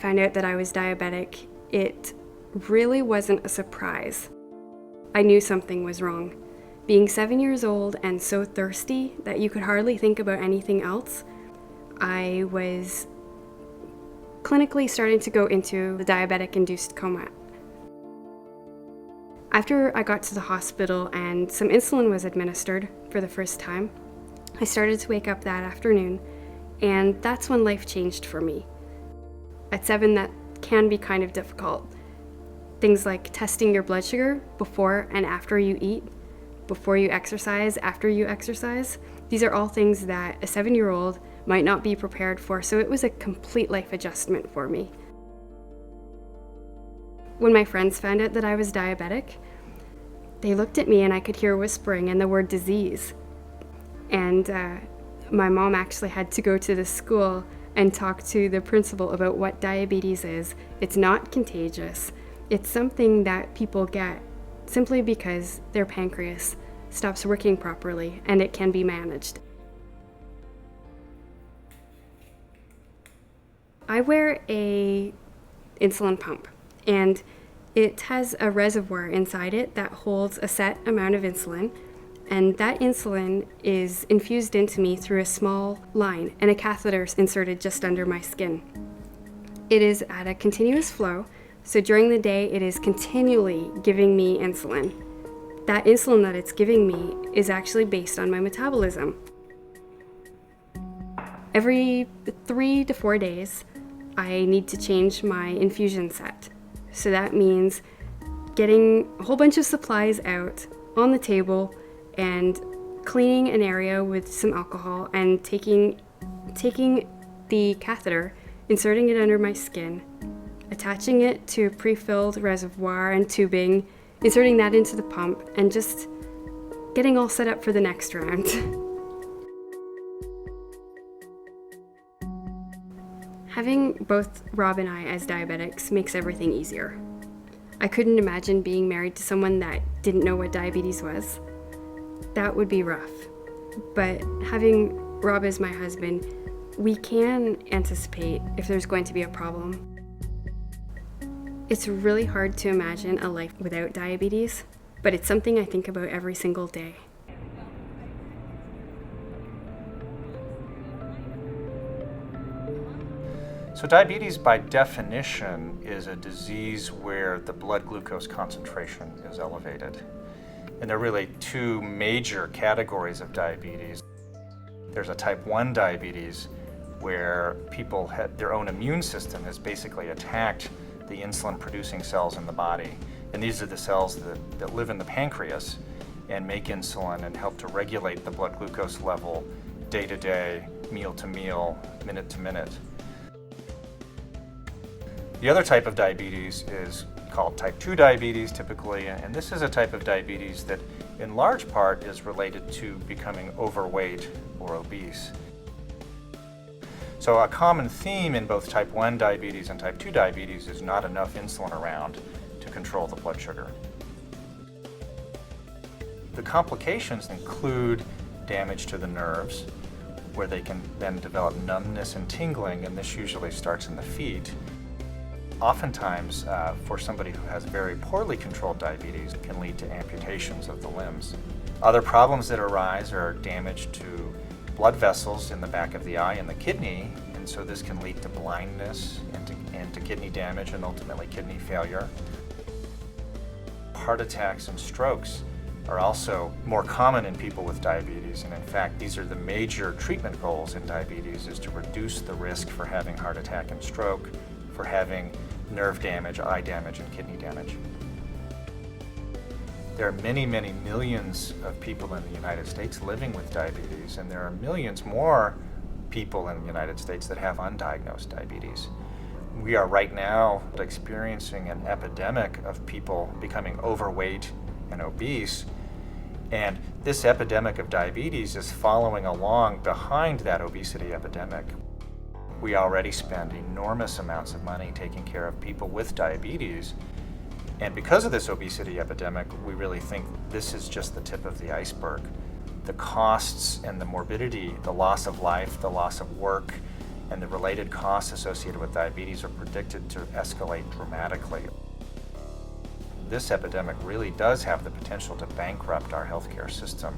found out that I was diabetic, it really wasn't a surprise. I knew something was wrong. Being 7 years old and so thirsty that you could hardly think about anything else, I was clinically starting to go into the diabetic-induced coma. After I got to the hospital and some insulin was administered for the first time, I started to wake up that afternoon, and that's when life changed for me. At 7, that can be kind of difficult. Things like testing your blood sugar before and after you eat, before you exercise, after you exercise. These are all things that a 7-year-old might not be prepared for, so it was a complete life adjustment for me. When my friends found out that I was diabetic, they looked at me and I could hear whispering and the word disease. And my mom actually had to go to the school and talk to the principal about what diabetes is. It's not contagious. It's something that people get simply because their pancreas stops working properly and it can be managed. I wear a insulin pump, and it has a reservoir inside it that holds a set amount of insulin, and that insulin is infused into me through a small line and a catheter inserted just under my skin. It is at a continuous flow, so during the day it is continually giving me insulin. That insulin that it's giving me is actually based on my metabolism. Every 3 to 4 days, I need to change my infusion set. So that means getting a whole bunch of supplies out on the table and cleaning an area with some alcohol and taking the catheter, inserting it under my skin, attaching it to a pre-filled reservoir and tubing, inserting that into the pump, and just getting all set up for the next round. Having both Rob and I as diabetics makes everything easier. I couldn't imagine being married to someone that didn't know what diabetes was. That would be rough. But having Rob as my husband, we can anticipate if there's going to be a problem. It's really hard to imagine a life without diabetes, but it's something I think about every single day. So diabetes, by definition, is a disease where the blood glucose concentration is elevated. And there are really two major categories of diabetes. There's a type 1 diabetes where people their own immune system has basically attacked the insulin-producing cells in the body. And these are the cells that live in the pancreas and make insulin and help to regulate the blood glucose level day to day, meal to meal, minute to minute. The other type of diabetes is called type 2 diabetes typically, and this is a type of diabetes that in large part is related to becoming overweight or obese. So a common theme in both type 1 diabetes and type 2 diabetes is not enough insulin around to control the blood sugar. The complications include damage to the nerves, where they can then develop numbness and tingling, and this usually starts in the feet. Oftentimes, for somebody who has very poorly controlled diabetes, it can lead to amputations of the limbs. Other problems that arise are damage to blood vessels in the back of the eye and the kidney, and so this can lead to blindness and to kidney damage and ultimately kidney failure. Heart attacks and strokes are also more common in people with diabetes, and in fact these are the major treatment goals in diabetes, is to reduce the risk for having heart attack and stroke, for having nerve damage, eye damage, and kidney damage. There are many, many millions of people in the United States living with diabetes, and there are millions more people in the United States that have undiagnosed diabetes. We are right now experiencing an epidemic of people becoming overweight and obese, and this epidemic of diabetes is following along behind that obesity epidemic. We already spend enormous amounts of money taking care of people with diabetes, and because of this obesity epidemic, we really think this is just the tip of the iceberg. The costs and the morbidity, the loss of life, the loss of work, and the related costs associated with diabetes are predicted to escalate dramatically. This epidemic really does have the potential to bankrupt our healthcare system.